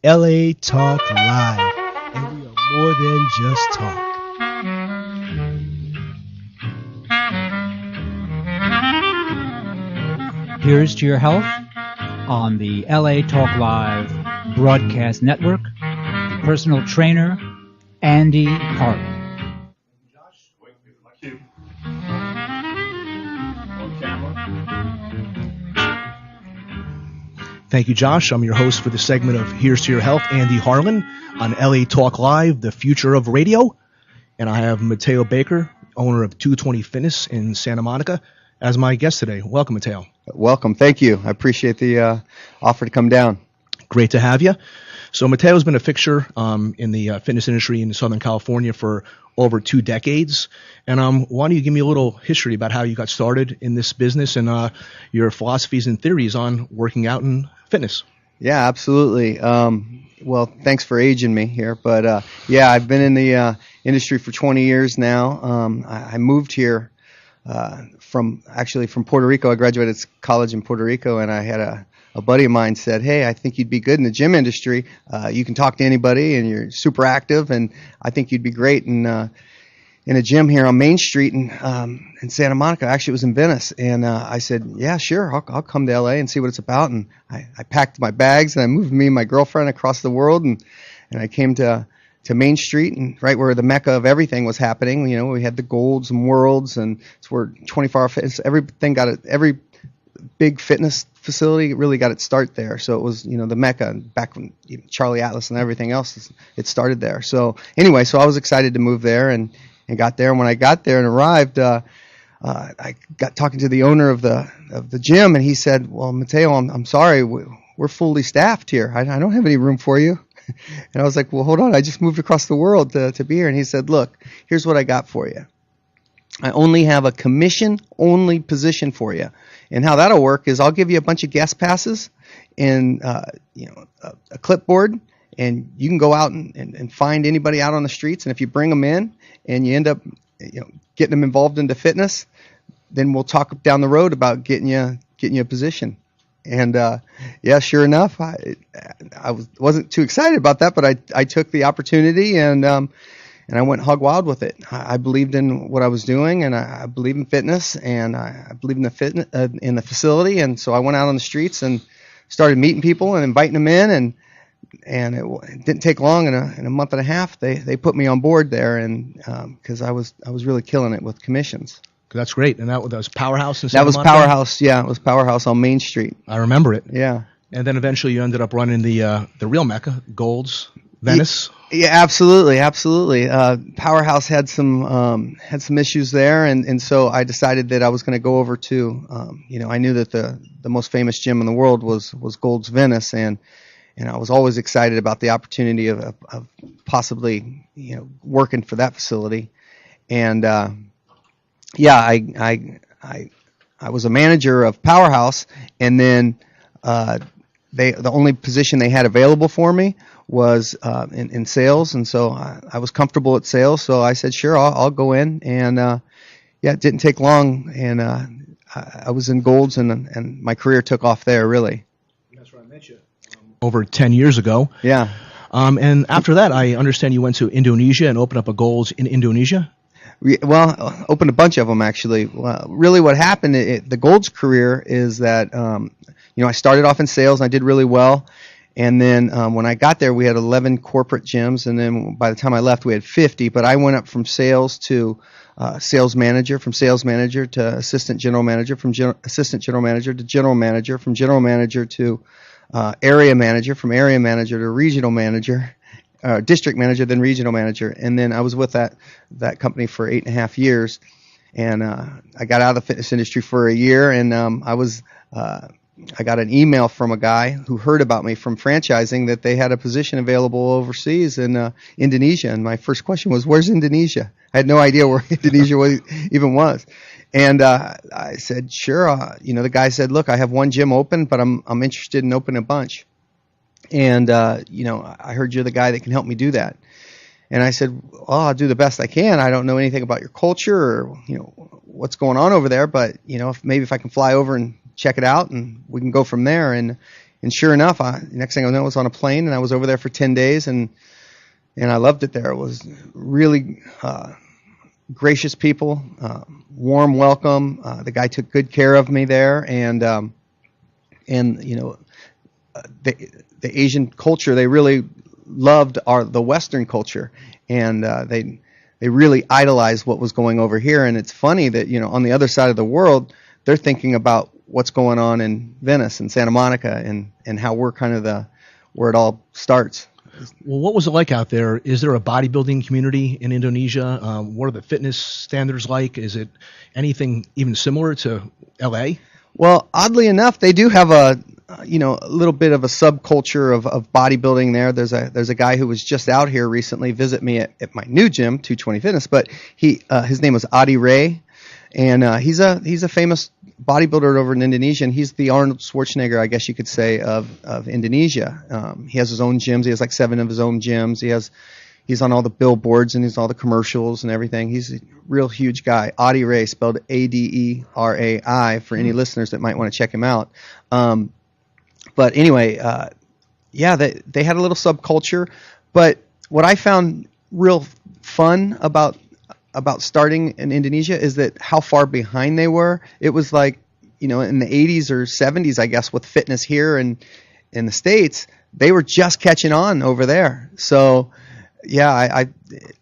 LA Talk Live, and we are more than just talk. Here's to your health on the LA Talk Live broadcast network. Personal trainer Andy Hart. Thank you, Josh. I'm your host for the segment of Here's to Your Health, Andy Harlan, on LA Talk Live, the future of radio. And I have Matteo Baker, owner of 220 Fitness in Santa Monica, as my guest today. Welcome, Matteo. Welcome. Thank you. I appreciate the offer to come down. Great to have you. So Matteo's been a fixture in the fitness industry in Southern California for over 2 decades. And why don't you give me a little history about how you got started in this business and your philosophies and theories on working out and fitness? Yeah, absolutely. Well, thanks for aging me here. But, yeah, I've been in the industry for 20 years now. I moved here from Puerto Rico. I graduated college in Puerto Rico, and I had a buddy of mine said, "Hey, I think you'd be good in the gym industry. You can talk to anybody, and you're super active, and I think you'd be great in a gym here on Main Street in Santa Monica." Actually, it was in Venice, and I said, "Yeah, sure, I'll come to LA and see what it's about." And I packed my bags and I moved me and my girlfriend across the world, and I came to Main Street, and right where the mecca of everything was happening. You know, we had the Golds and Worlds, and it's where 24-hour fitness, everything got it. Every big fitness facility really got its start there. So it was, the mecca back when Charlie Atlas and everything else, it started there. So anyway, so I was excited to move there and got there. And when I got there and arrived, I got talking to the owner of the gym, and he said, "Well, Matteo, I'm sorry, we're fully staffed here. I don't have any room for you." And I was like, "Well, hold on, I just moved across the world to be here." And he said, "Look, here's what I got for you. I only have a commission-only position for you. And how that'll work is I'll give you a bunch of guest passes and a clipboard, and you can go out and find anybody out on the streets. And if you bring them in and you end up getting them involved into fitness, then we'll talk down the road about getting you a position." And yeah, sure enough, I wasn't too excited about that, but I took the opportunity and I went hog wild with it. I believed in what I was doing, and I believe in fitness, and I believe in the facility. And so I went out on the streets and started meeting people and inviting them in, and it didn't take long. In a month and a half, they put me on board there, and because I was really killing it with commissions. That's great. And that was Powerhouse in Santa That was Monica? Powerhouse. Yeah, it was Powerhouse on Main Street. I remember it. Yeah. And then eventually you ended up running the real mecca, Golds, Venice. Yeah, absolutely. Powerhouse had some issues there, and so I decided that I was going to go over to, I knew that the most famous gym in the world was Gold's Venice, and I was always excited about the opportunity of possibly working for that facility, and yeah, I was a manager of Powerhouse, and then the only position they had available for me was in sales, and so I was comfortable at sales. So I said, "Sure, I'll go in." And yeah, it didn't take long, and I was in Golds, and my career took off there. Really. That's where I met you. Over 10 years ago. Yeah. And after that, I understand you went to Indonesia and opened up a Golds in Indonesia. Well, opened a bunch of them actually. Well, really, what happened? The Golds career is that I started off in sales, and I did really well. And then when I got there, we had 11 corporate gyms, and then by the time I left, we had 50. But I went up from sales to sales manager, from sales manager to assistant general manager, from assistant general manager to general manager, from general manager to area manager, from area manager to regional manager, district manager, then regional manager. And then I was with that company for 8.5 years. And I got out of the fitness industry for a year, and I got an email from a guy who heard about me from franchising that they had a position available overseas in Indonesia. And my first question was, "Where's Indonesia?" I had no idea where Indonesia even was. And I said, "Sure." The guy said, "Look, I have one gym open, but I'm interested in opening a bunch. And I heard you're the guy that can help me do that." And I said, "Oh, I'll do the best I can. I don't know anything about your culture or what's going on over there, but if I can fly over and check it out, and we can go from there." And sure enough, next thing I know, I was on a plane, and I was over there for 10 days, and I loved it there. It was really gracious people, warm welcome. The guy took good care of me there, and you know, the Asian culture, they really loved the Western culture, and they really idolized what was going over here. And it's funny that, you know, on the other side of the world, they're thinking about what's going on in Venice and Santa Monica, and how we're kind of where it all starts. Well, what was it like out there? Is there a bodybuilding community in Indonesia? What are the fitness standards like? Is it anything even similar to LA? Well, oddly enough, they do have a little bit of a subculture of bodybuilding there. There's a guy who was just out here recently visit me at my new gym, 220 Fitness, but his name was Adi Ray, and he's a famous bodybuilder over in Indonesia, and he's the Arnold Schwarzenegger, I guess you could say, of Indonesia. He has his own gyms. He has like 7 of his own gyms. He's on all the billboards and he's all the commercials and everything. He's a real huge guy. Adi Ray, spelled Aderai, for any listeners that might want to check him out. But anyway, yeah, they had a little subculture. But what I found real fun about starting in Indonesia is that how far behind they were. It was like, you know, in the 80s or 70s, I guess, with fitness here and in the States, they were just catching on over there. So, yeah,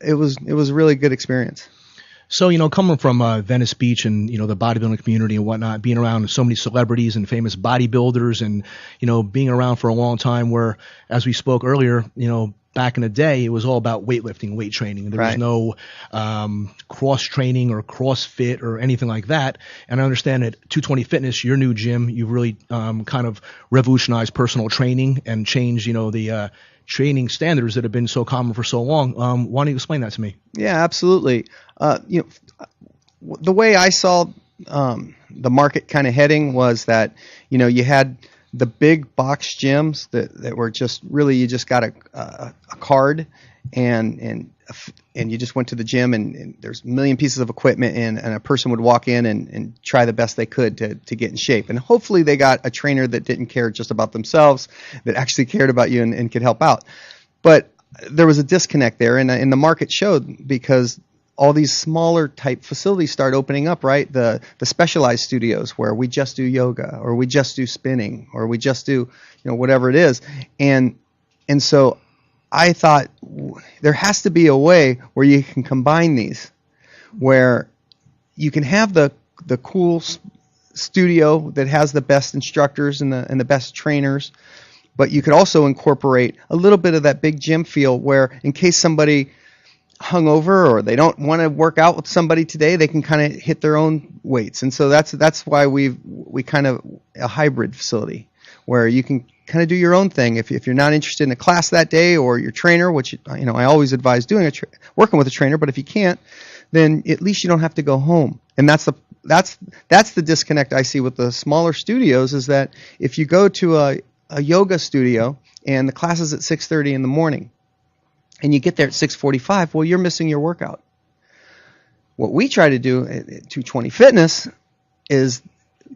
it was a really good experience. So, you know, coming from Venice Beach and, you know, the bodybuilding community and whatnot, being around so many celebrities and famous bodybuilders and, you know, being around for a long time where, as we spoke earlier, you know, back in the day, it was all about weightlifting, weight training. There was no cross training or CrossFit or anything like that. And I understand at 220 Fitness, your new gym, you've really kind of revolutionized personal training and changed, you know, the training standards that have been so common for so long. Why don't you explain that to me? Yeah, absolutely. You know, the way I saw the market kind of heading was that, you know, you had the big box gyms that were just really, you just got a card and you just went to the gym and there's a million pieces of equipment and a person would walk in and try the best they could to get in shape. And hopefully they got a trainer that didn't care just about themselves, that actually cared about you and could help out. But there was a disconnect there, and the market showed, because all these smaller type facilities start opening up, right? The specialized studios where we just do yoga, or we just do spinning, or we just do, you know, whatever it is. And so I thought there has to be a way where you can combine these, where you can have the cool studio that has the best instructors and the best trainers, but you could also incorporate a little bit of that big gym feel, where in case somebody hungover or they don't want to work out with somebody today, they can kind of hit their own weights. And so that's why we kind of a hybrid facility where you can kind of do your own thing. If you're not interested in a class that day, or your trainer, which, you know, I always advise doing working with a trainer, but if you can't, then at least you don't have to go home. And that's the disconnect I see with the smaller studios, is that if you go to a yoga studio and the class is at 6:30 in the morning, and you get there at 6:45, well, you're missing your workout. What we try to do at 220 Fitness is,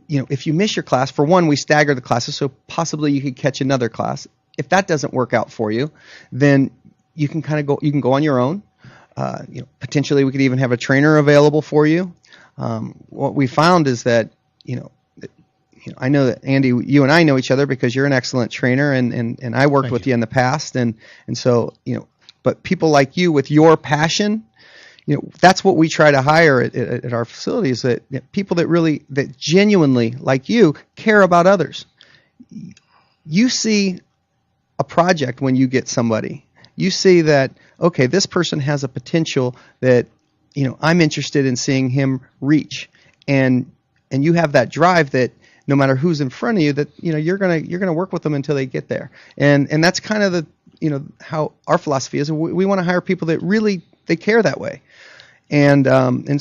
you know, if you miss your class, for one, we stagger the classes, so possibly you could catch another class. If that doesn't work out for you, then you can go on your own. You know, potentially we could even have a trainer available for you. What we found is that, you know, I know that, Andy, you and I know each other because you're an excellent trainer, and I worked with you in the past, and so, you know, but people like you with your passion, you know, that's what we try to hire at our facilities, that, you know, people that genuinely, like you, care about others. You see a project when you get somebody. You see that, okay, this person has a potential that, you know, I'm interested in seeing him reach, and you have that drive that no matter who's in front of you, that, you know, you're gonna work with them until they get there, and that's kind of the, you know, how our philosophy is. We want to hire people that really, they care that way, and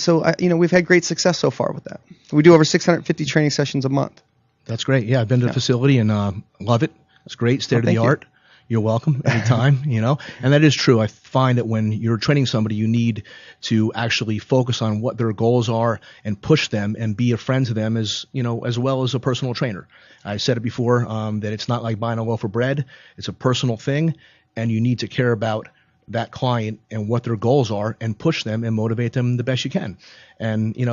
so you know, we've had great success so far with that. We do over 650 training sessions a month. That's great. Yeah, I've been to the facility and love it. It's great, state of the art. You're welcome anytime, and that is true. I find that when you're training somebody, you need to actually focus on what their goals are and push them and be a friend to them as well as a personal trainer. I said it before, that it's not like buying a loaf of bread. It's a personal thing, and you need to care about that client and what their goals are and push them and motivate them the best you can. And, we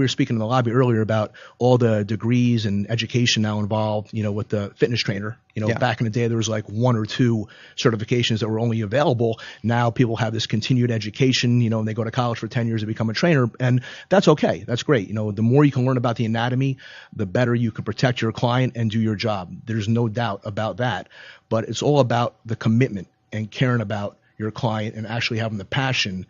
were speaking in the lobby earlier about all the degrees and education now involved, with the fitness trainer. Back in the day, there was like 1 or 2 certifications that were only available. Now people have this continued education, and they go to college for 10 years to become a trainer. And that's okay. That's great. The more you can learn about the anatomy, the better you can protect your client and do your job. There's no doubt about that. But it's all about the commitment and caring about your client and actually having the passion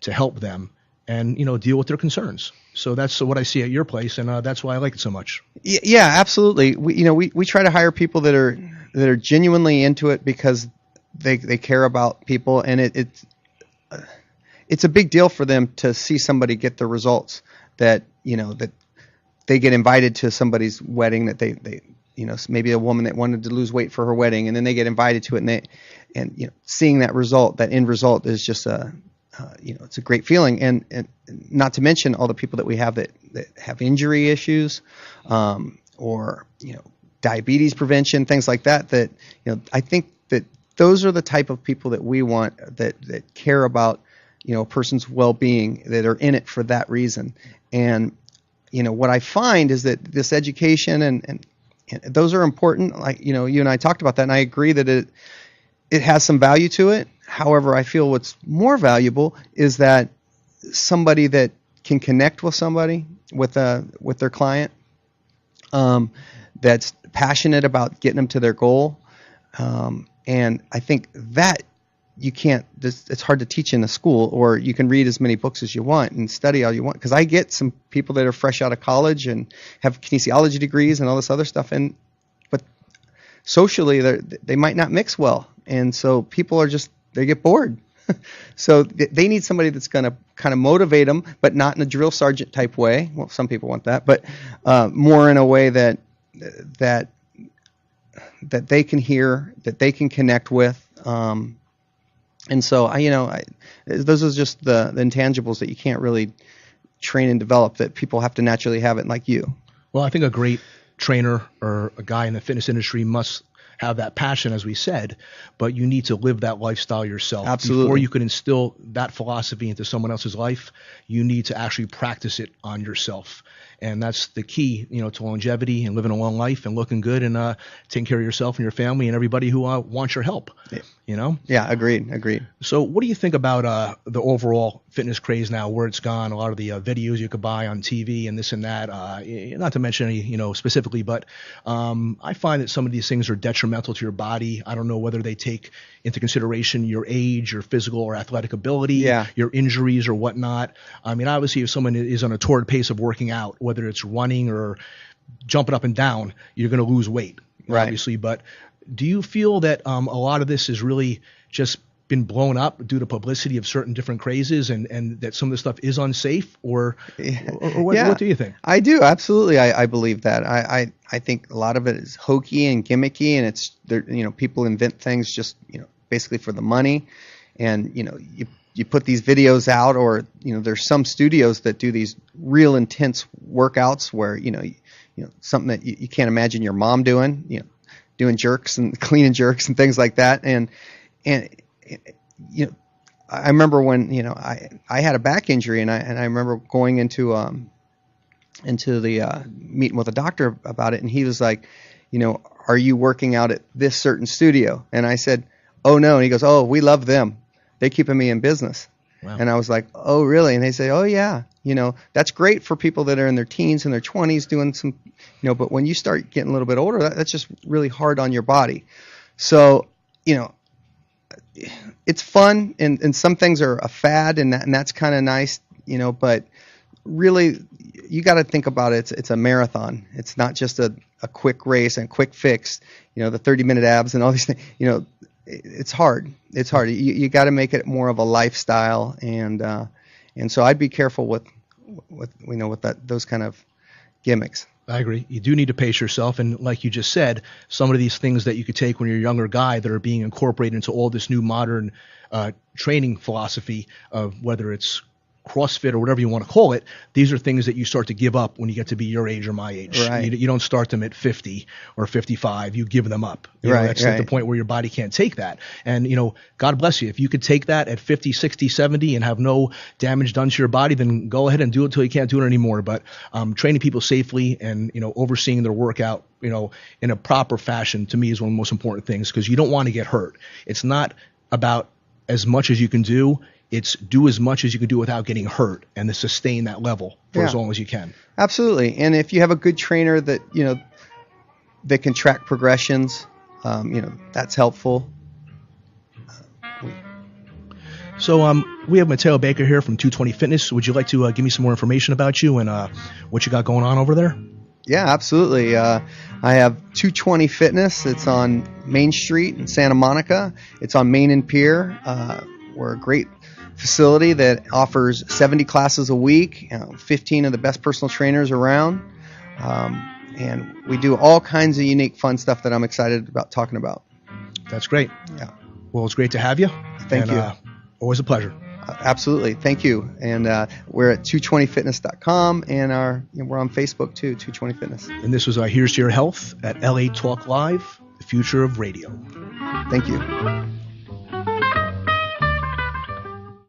to help them and deal with their concerns. So that's what I see at your place, and that's why I like it so much. Yeah, absolutely. We try to hire people that are genuinely into it because they care about people, and it's a big deal for them to see somebody get the results that that they get invited to somebody's wedding, that they maybe a woman that wanted to lose weight for her wedding, and then they get invited to it, and seeing that result, that end result, is just it's a great feeling, and not to mention all the people that we have that have injury issues, or diabetes prevention, things like that. That I think that those are the type of people that we want, that care about a person's well-being, that are in it for that reason. And what I find is that this education and those are important. Like you and I talked about that, and I agree that it has some value to it. However, I feel what's more valuable is that somebody that can connect with somebody, with their client, that's passionate about getting them to their goal. And I think that it's hard to teach in a school, or you can read as many books as you want and study all you want. Because I get some people that are fresh out of college and have kinesiology degrees and all this other stuff, but socially they might not mix well, and so people they get bored. So they need somebody that's going to kind of motivate them, but not in a drill sergeant type way. Well, some people want that, but more in a way that they can hear, that they can connect with. And so those are just the intangibles that you can't really train and develop, that people have to naturally have it, like you. Well, I think a great trainer or a guy in the fitness industry must have that passion, as we said, but you need to live that lifestyle yourself. Absolutely. Before you can instill that philosophy into someone else's life, you need to actually practice it on yourself. And that's the key, to longevity and living a long life and looking good and taking care of yourself and your family and everybody who wants your help. Yeah, agreed. So what do you think about the overall fitness craze now, where it's gone, a lot of the videos you could buy on TV and this and that, not to mention any, specifically, but I find that some of these things are detrimental to your body. I don't know whether they take into consideration your age, your physical or athletic ability, your injuries or whatnot. I mean, obviously, if someone is on a torrid pace of working out, whether it's running or jumping up and down, you're going to lose weight, obviously. But do you feel that a lot of this has really just been blown up due to publicity of certain different crazes, and that some of this stuff is unsafe, or what do you think? I do, absolutely. I believe that. I think a lot of it is hokey and gimmicky, and it's people invent things just basically for the money, and you put these videos out, or there's some studios that do these real intense workouts where something that you can't imagine your mom doing, doing jerks and cleaning jerks and things like that, and I remember when I had a back injury, and I remember going into the meeting with a doctor about it, and he was like, are you working out at this certain studio? And I said, oh no. And he goes, oh, we love them. They're keeping me in business. Wow. And I was like, oh really? And they say, oh yeah, that's great for people that are in their teens and their 20s doing some, but when you start getting a little bit older, that's just really hard on your body. So, it's fun, and some things are a fad, and that's kind of nice, but really you got to think about it. It's a marathon. It's not just a quick race and quick fix, the 30-minute abs and all these things, it's hard. It's hard. You got to make it more of a lifestyle, and so I'd be careful with those kind of gimmicks. I agree. You do need to pace yourself. And like you just said, some of these things that you could take when you're a younger guy that are being incorporated into all this new modern training philosophy of whether it's CrossFit or whatever you want to call it, these are things that you start to give up when you get to be your age or my age. Right. You don't start them at 50 or 55. You give them up. You know, Right, that's at the point where your body can't take that. And, you know, God bless you. If you could take that at 50, 60, 70 and have no damage done to your body, then go ahead and do it until you can't do it anymore. But training people safely and, you know, overseeing their workout, you know, in a proper fashion to me is one of the most important things because you don't want to get hurt. It's not about as much as you can do. It's do as much as you can do without getting hurt and to sustain that level for as long as you can. Absolutely. And if you have a good trainer that, you know, that can track progressions, you know, that's helpful. So we have Matteo Baker here from 220 Fitness. Would you like to give me some more information about you and what you got going on over there? Yeah, absolutely. I have 220 Fitness. It's on Main Street in Santa Monica. It's on Main and Pier. We're a great facility that offers 70 classes a week, 15 of the best personal trainers around, and we do all kinds of unique, fun stuff that I'm excited about talking about. That's great. Yeah. Well, it's great to have you. Thank you. Always a pleasure. Absolutely. Thank you. And we're at 220fitness.com, and we're on Facebook too, 220 Fitness. And this was Here's to Your Health at LA Talk Live, the future of radio. Thank you.